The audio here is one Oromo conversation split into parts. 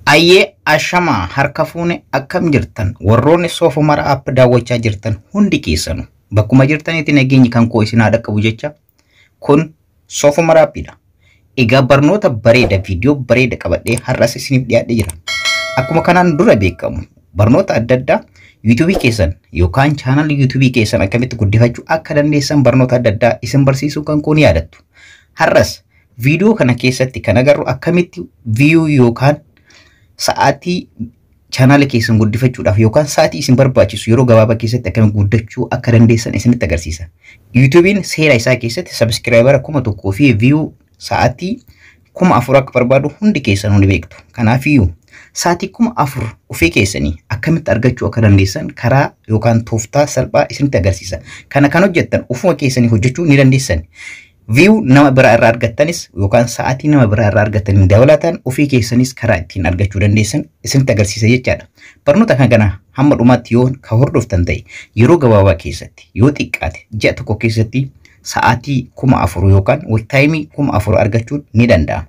Ayyee ashamaa harka fuune akkam jirtan warroonni soofumara app daawwachaa jirtan hundi keessanu bakkuma jirtanitti nageenyi kan koo isin haadha qabu jecha kun soofumara appidha. Egaa barnoota bareeda viidiyoo bareeda qabadhee har'as isiniif dhiyaadhee jira. Akkuma kanaan dura beekamu barnoota adda addaa YouTube keessan yookaan channel YouTube keessan akkamitti guddifachuu akka dandeessan barnoota adda addaa isin barsiisuu kan koo ni yaadattu. Har'as viidiyoo kana keessatti kan agarru akkamitti view yookaan sa'aatii channel keessan guddifachuudhaaf yookaan sa'aatii isin barbaachisu yeroo gabaabaa keessatti akkamitti guddachuu akka dandeessan isinitti agarsiisa. YouTube'n seera isaa keessatti subscriber 1000 fi view sa'aatii 4000 akka barbaadu hundi keessan hundi beektu. Kanaafiyyuu sa'aatii 4000 ofii keessanii akkamitti argachuu akka dandeessan karaa yookaan tooftaa salphaa isinitti agarsiisa. Kana kan hojjettan ufuma keessanii hojjechuu ni dandeessan. View nama biraa irraa argattanis yookaan sa'aatii nama biraa irraa argattanii dabalatan ofii keessanis karaa ittiin argachuu dandeessan isinitti agarsiisa jechaadha. Barnoota kana hamma dhumaatti yoo ka hordoftan ta'e yeroo gabaabaa keessatti yoo xiqqaate ji'a tokko keessatti sa'aatii 4000 yookaan watch time 4000 argachuun ni danda'ama.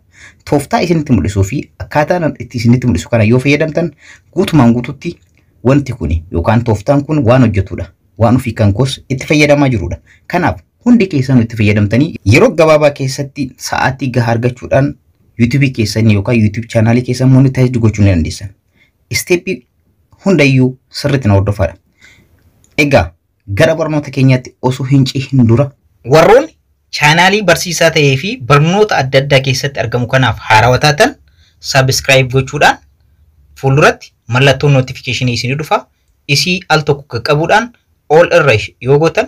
Tooftaa isinitti mul'isuu fi akkaataan itti isinitti mul'isu kana yoo fayyadamtan guutumaan guututti wanti kun yookaan tooftaan kun waan hojjetudha. Waan ofii kan koos itti fayyadamaa jirudha. Kanaaf hundi keessan itti fayyadamtanii yeroo gabaabaa keessatti sa'aatii gahaa argachuudhaan YouTube keessanii yookaan YouTube channel keessan monetize gochuu ni dandeessan. Step hundayyuu sirriitti na hordofaa. Egaa gara barnoota keenyaatti osoo hin cehin dura warroonni channel barsiisaa ta'ee fi barnoota adda addaa keessatti argamu kanaaf haarawaa taatan subscribe gochuudhaan fuulduratti mallattoo notification isinii dhufa. Isii al tokko qabuudhaan all irra yoo gootan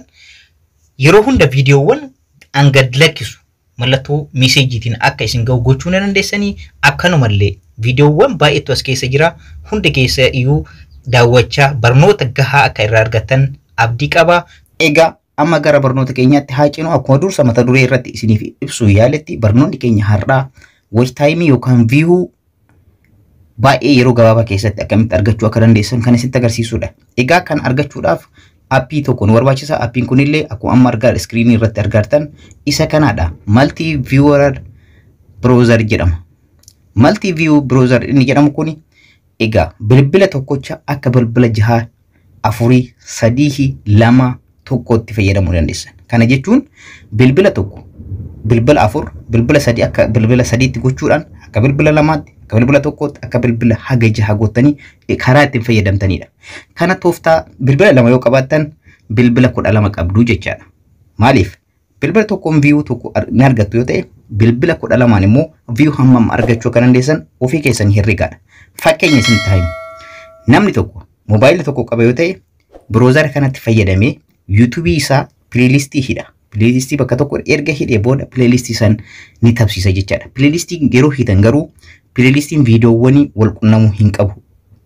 yeroo hunda viidiyoowwan angad lakkisu mallattoo meeseejiitiin akka isin ga'u gochuu ni dandeessanii. Akkanumallee viidiyoowwan baay'eetu as keessa jira. Hundi keessa iyyuu daawwachaa barnoota gahaa akka irraa argattan abdii qaba. Egaa amma gara barnoota keenyaatti haa ceenu. Akkuma dursa mata duree irratti isiniif ibsuu yaaletti barnoonni keenya har'aa watch time yookaan view baay'ee yeroo gabaabaa keessatti akkamitti argachuu akka dandeessan kan isinitti agarsiisudha. Egaa kan argachuudhaaf appii tokko nu barbaachisa. Appiin kunillee akkuma amma argaa screen irratti argattan isa kanaadha. Multi viewer browser jedhama. Multi view browser inni jedhamu kuni egaa bilbila tokkocha akka bilbila 6 4 3 2 tokkotti fayyadamuu dandeessan. Kana jechuun bilbila tokko bilbila 4 bilbila 3 akka bilbila 3tti gochuudhaan akka bilbila 2tti akka bilbila tokkotti akka bilbila haga 6 gootanii karaa ittiin fayyadamtanidha. Kana tooftaa bilbila 2 yoo qabaattan bilbila 12 qabdu jechaadha. Maaliif bilbila tokkoon view tokko ni argattu yoo ta'e bilbila 12 immoo view hammam argachuu kan dandeessan ofii keessan herregaadha. Fakkeenya isin taa'im namni tokko mobaayila tokko qaba yoo ta'e browser kanatti fayyadamee YouTube isaa playlistii hidha. Playlistii bakka tokko erga hidhee booda playlistii san ni tabsiisa jechaadha. Playlistii yeroo hidan garuu playlistiin viidiyoowwan wal qunnamuu hin qabu.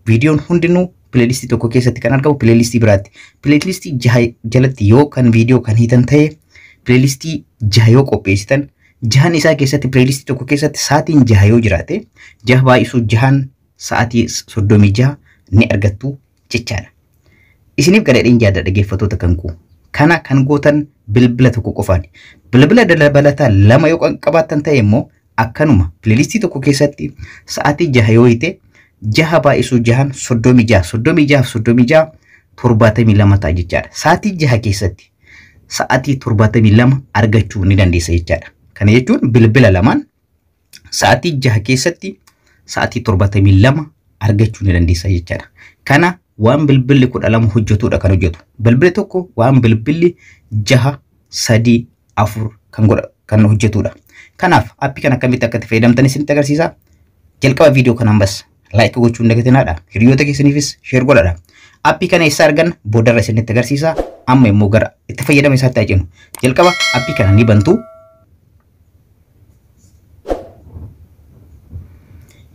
Viidiyoon hundinuu playlistii tokko keessatti kan argamu playlistii biraatti. Playlistii 6 jalatti yoo kan viidiyoo kan hidan ta'e playlistii 6 yoo qopheessitan 6 isaa keessatti playlistii tokko keessatti sa'aatiin 6 yoo jiraate 6 baay'isuu 6 sa'aatii 36 ni argattu jechaadha. Isiniif gadadhiin yaada dhaggeeffattoota kan kuu kana kan gootan bilbila tokko qofaan. Bilbila dabalataa 2 yoo qabaattan ta'e immoo akkanuma playlistii tokko keessatti sa'aatii 6 yoo hite 6 baay'isuu 6 36 72 ta'a jechaadha. Sa'aatii 6 keessatti sa'aatii 72 argachuu ni dandeessa jechaadha. Kana jechuun bilbila lamaan sa'aatii 6 keessatti sa'aatii 72 argachuu ni dandeessa jechaadha. Kana waan bilbilli 12 hojjetudha kan hojjetu. Bilbilli tokko waan bilbilli 6 3 4 kan hojjetudha. Kanaaf appii kana akkamitti akka itti fayyadamtan isinitti agarsiisa. Jalqaba viidiyoo kanaan bas like gochuun dagatinaadha. Hiriyoota keessaniifis share godhaadha. Appii kana eessa argan boodarra isinitti agarsiisa. Amma immoo gara itti fayyadama isaatti haa ceenu. Jalqaba appii kana ni bantu.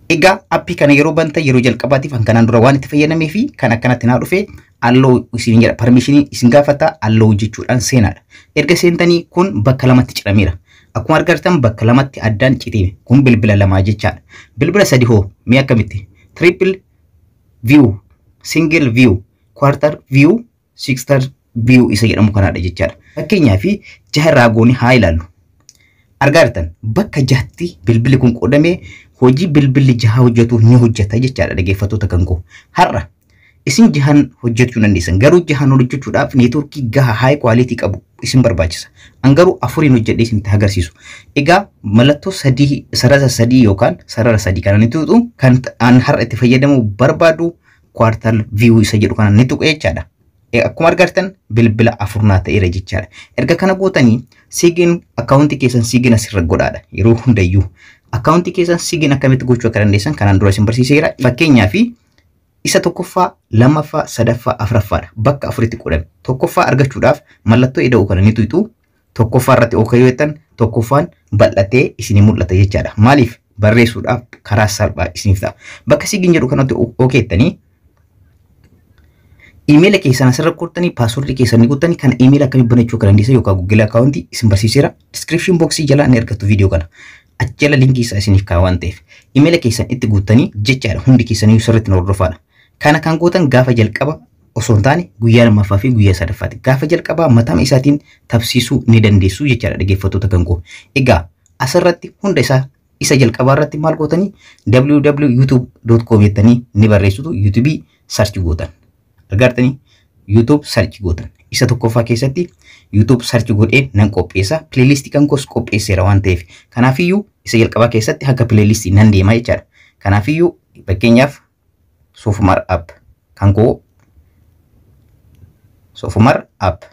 Egaa appii kana yeroo banta yeroo jalqabaatiif kanaan dura waan itti fayyadamee fi kan akkanatti naa dhufe allow isin jedha permission isin gaafata allow jechuudhaan seenaadha. Erga seentanii kun bakka lamatti cirameera. Akkuma argitan bakka lamatti addaan citee kun bilbila lamaa jechaadha. Bilbila 3 hoo mee akkamitti triple view single view quarter view sixth view isa jedhamu kanaadha jechaadha. Fakkeenyaaf jaha irraa goone haa ilaallu. Argaa jirtan bakka jahatti bilbilli kun qoodamee hojii bilbilli jaha hojjetu ni hojjeta jechaadha dhaggeeffattoota kan koo. Har'a isin jahan hojjechuu dandeessan garuu jahan hojjechuudhaaf neetworkii gahaa high quality qabu isin barbaachisa. An garuu afuriin hojjedhee isinitti agarsiisu. Egaa mallattoo sarara sadii yookaan sarara sadii kana ni tuqxu kan an har'a itti fayyadamuu barbaadu quartal view isa jedhu kana ni tuqu jechaadha. Akkuma argartan bilbila afurnaa ta'eera jechaadha. Erga kana gootanii sigin akkaawuntii keessan sigin asirra godhaadha yeroo hundayyuu. Akkaawuntii keessan sigin akkamitti gochuu akka dandeessan kanaan dura isin barsiiseera. Fakkeenyaaf isa tokkoffaa, lammaffaa, sadaffaa, afuraffaadha. Bakka afuritti qoodame. Tokkoffaa argachuudhaaf mallattoo ida'uu kana ni tuqxu. Tokkoffaa irratti OK yoo jettan tokkoffaan bal'atee isinii mul'ata jechaadha. Maaliif barreessuudhaaf karaa salphaa isiniif ta'a. Bakka sigin jedhu kanatti OK jettanii email keessan asirra qottanii password keessan ni guuttanii kan email akkamitti banachuu kan dandeessan yookaan Google account isin barsiiseera. Description box jala ni argattu video kana. Achjala linkii isaa isiniif kaa'aa waan ta'eef email keessan itti guuttanii jechaadha hundi keessanii sirriitti hordofaadha. Kana kan gootan gaafa jalqaba osoo hin taane guyyaa lammaffaa fi guyyaa sadaffaatti gaafa jalqabaa mataa isaatiin tabsiisuu ni dandeessu jechaadha dhaggeeffattoota kan koo. Egaa asirratti hunda isaa isa jalqabaa irratti maal gootanii www.youtube.com jettanii ni barreessitu YouTube search gootan. Argartanii YouTube search gootan. Isa tokkoffaa keessatti YouTube search godhee nan qopheessa. Playlist kan koos qopheesseera waan ta'eef. Kanaafiyyuu isa jalqabaa keessatti akka playlist nan deema jechaadha. Kanaafiyyuu fakkeenyaaf Sofumar app kan koo Sofumar app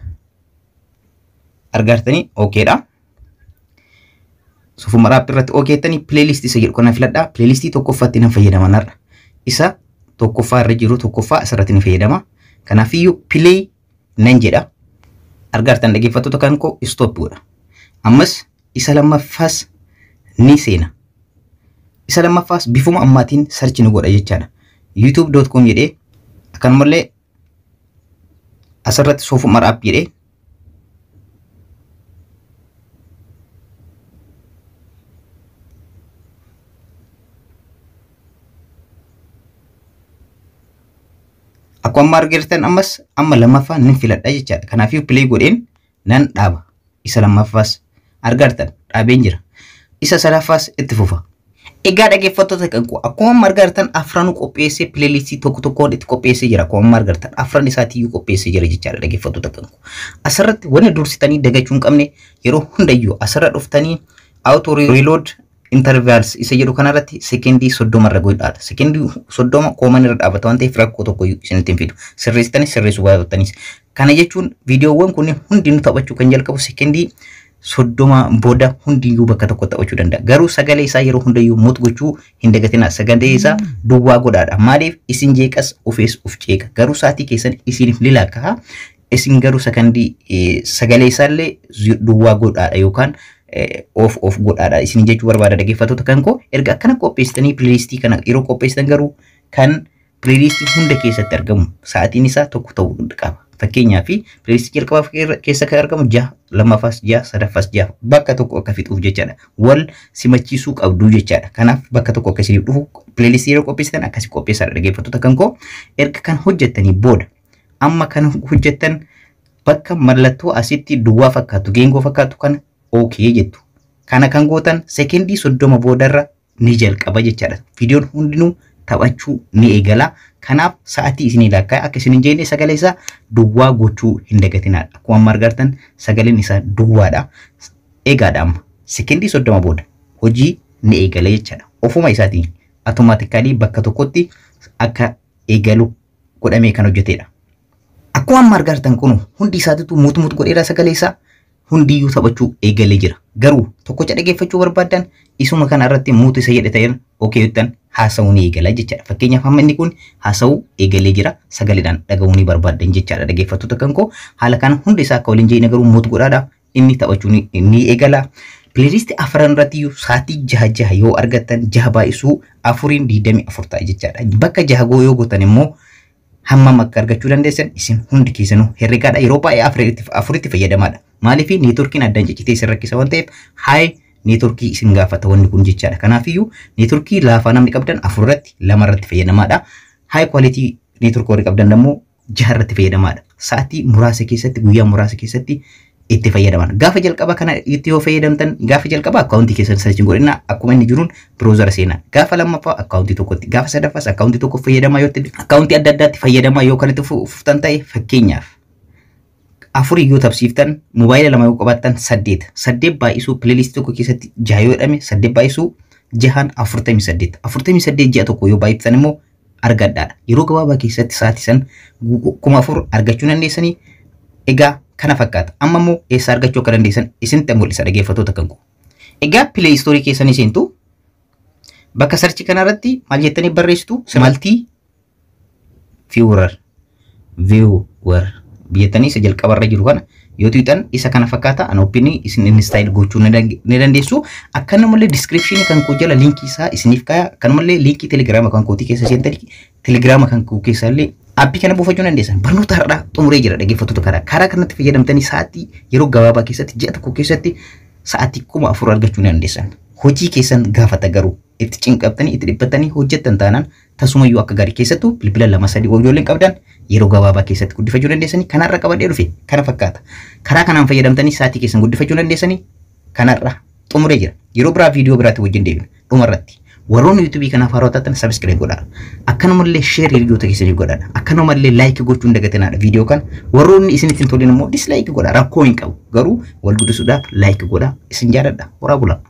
argartanii okeedha. Sofumar app irratti okeettanii playlist isa jedhu kana filadhaa. Playlist tokkoffaatti nan fayyadaman har'a. Isa tokkoffaa irra jiru tokkoffaa asirratti ni fayyadama. Kanaafiyyuu play nan jedha. Argartan dhaggeeffattoota kan koo stop godha. Ammas isa lammaffaas ni seena. Isa lammaffaas bifuma ammaatiin search ni godha jechaadha. youtube.com jedhee akkanumallee asirratti Sofumar app jedhee akkuma argitan ammas amma lammaffaa nin filadha jechaadha. Kanaafiyyuu play godheen nan dhaaba. Isa lammaffaas argartan dhaabeen jira. Isa sadaffaas itti fufa. Egaa dhaggeeffattoota kan koo akkuma argartan afran qopheessee playlist tokko tokkoon itti qopheessee jira. Akkuma argartan afran isaatiyyuu qopheessee jira jechaadha dhaggeeffattoota kan koo. Asirratti wanni dursitanii dagachuu hin qabne yeroo hundayyuu asirra dhuftanii auto reload intervals isa jedhu kanarratti sekendii 30 irra godhaadha. Sekendii 30 kooman irra dhaabata waan ta'eef rakkoo tokko isinitti hin fidu. Sirreessitanii sirreessuu baatanis. Kana jechuun viidiyoowwan kun hundinuu taphachuu kan jalqabu sekendii 30 booda hundiyyuu bakka tokko taphachuu danda'a. Garuu sagalee isaa yeroo hundayyuu mut gochuu hin dagatinaa. Sagalee isaa duwwaa godhaadha. Maaliif isin jeeqas ofees of ceeka. Garuu sa'aatii keessan isiniif lilaakaa isin garuu sekendii sagalee isaallee duwwaa godhaadha yookaan of godhaadha isin jechuu barbaada dhaggeeffattoota kan koo. Erga akkana qopheessitanii playlist kana yeroo qopheessitan garuu kan playlist hunda keessatti argamu sa'aatiin isaa tokko ta'uu qaba. Fakkeenyaaf playlist jalqabaaf keessa kan argamu 6 lammaffaas 6 sadaffaas 6 bakka tokko akka fixuuf jechaadha. Wal simachiisuu qabdu jechaadha. Kanaaf bakka tokko akka isiniif dhufu playlist yeroo qopheessitan akkasi qopheessaa dhaggeeffattoota kan koo. Erga kan hojjettanii booda amma kan hojjettan bakka mallattoo asitti duwwaa fakkaatu geengoo fakkaatu kana okay jettu. Kana kan gootan sekendii 30 boodarra ni jalqaba jechaadha. Viidiyoon hundinuu taphachuu ni eegala. Kanaaf sa'aatii isinii lakkaa akka isin hin jenne sagalee isaa duwwaa gochuu hin dagatinaa. Akkuma argartan sagaleen isaa duwwaadha. Eegaadha amma sekendii 30 booda hojii ni eegala jechaadha. Ofuma isaatiin automaatikaalii bakka tokkotti akka eegalu godhamee kan hojjetedha. Akkuma argartan kun hundi isaatiitu muut godheera sagalee isaa. Hundiyyuu taphachuu eegalee jira. Garuu tokkocha dhaggeeffachuu barbaadan isuma kana irratti muutu isa jedhe ta'een okay jettan haasa'uu ni eegala jechaadha. Fakkeenyaaf amma inni kun haasa'uu eegalee jira sagaleedhaan dhaga'uu ni barbaadan jechaadha dhaggeeffattoota kan koo. Haala kana hundi isaa akka waliin jeene garuu muutu godhaadha inni taphachuu ni eegala. Playlist afran irratti sa'aatii 6 yoo argattan 6 baay'isuu 424 ta'a jechaadha. Bakka 6 yoo gootan immoo hammam akka argachuu dandeessan isin hundi keessanuu herregaadha. Yeroo baay'ee afuritti fayyadamaadha. Maaliif neetworkiin addaan ciccitee isin rakkisa waan ta'eef haay neetworkii isin gaafata wanni kun jechaadha. Kanaafiyyuu neetworkii laafaa namni qabdan afurratti lamarratti fayyadamaadha. Haay kwalitii neetworkii warri qabdan immoo jaarratti fayyadamaadha. Sa'aatii muraasa keessatti guyyaa muraasa keessatti itti fayyadaman. Gaafa jalqaba kana itti yoo fayyadamtan gaafa jalqaba akkaawuntii keessan sarchiin godhina akkuma inni jiruun browser seenaa. Gaafa lammaffaa akkaawuntii tokkotti, gaafa sadaffaas akkaawuntii tokko fayyadamaa yoo ta'e akkaawuntii adda addaatti fayyadamaa yoo kan itti fuftan ta'e fakkeenyaaf afurii yoo tabsiiftan mobaayila lama yoo qabaattan 8 baay'isuu playlist tokko keessatti 6 yoo jedhame 8 baay'isuu 48 ji'a tokko yoo baay'iftan immoo argadhaadha. Yeroo gabaabaa keessatti sa'aatii san 4,000 argachuu dandeessanii. Egaa kana fakkaata. Amma immoo eessa argachuu akka dandeessan isinitti mul'isa dhaggeeffattoota kan koo. Egaa Play Store keessanii seentu bakka sarchi kana irratti maal jettanii barreessitu? Multi viewer biyyatanii isa jalqaba irra jiru kana yoo tuutan isa kana fakkaata. Ana opini isin install gochuu ni dandeessu. Akkanumallee description kan koo jala linkii isaa isiniif kaaya. Akkanumallee linkii Telegram kan kootii keessa seentanii Telegram kan koo keessallee appii kana buufachuu dandeessan. Barnoota har'aa xumuree jira dhaggeeffattoota karaa kanatti fayyadamtanii sa'aatii yeroo gabaabaa keessatti ji'a tokko keessatti sa'aatii 4,000 argachuu dandeessan. Hojii keessan gaafata garuu itti cinqabtanii itti dhiphatanii hojjettan taanaan tasumayyuu akka gaarii keessattuu bilbila 2-3 ijoolleen qabdan yeroo gabaabaa keessatti guddifachuu dandeessanii. Kanarra qabadhee dhufe kana fakkaata. Karaa kanaan fayyadamtanii sa'aatii keessan guddifachuu dandeessanii. Kanarra xumuree jira. Yeroo biraa viidiyoo biraatti wajjin deebina. Dhumarratti warroonni YouTube kanaaf haaraa taatan subscribe godhaa. Akkanumallee share hiriyoota keessanii godhaa. Akkanumallee like gochuun dagatinaadha viidiyoo kan. Warroonni isinitti hin toline immoo dislike godhaa. Rakkoo hin qabu. Garuu wal guddisuudhaaf like godhaa. Isin jaaladha. Horaa bulaa.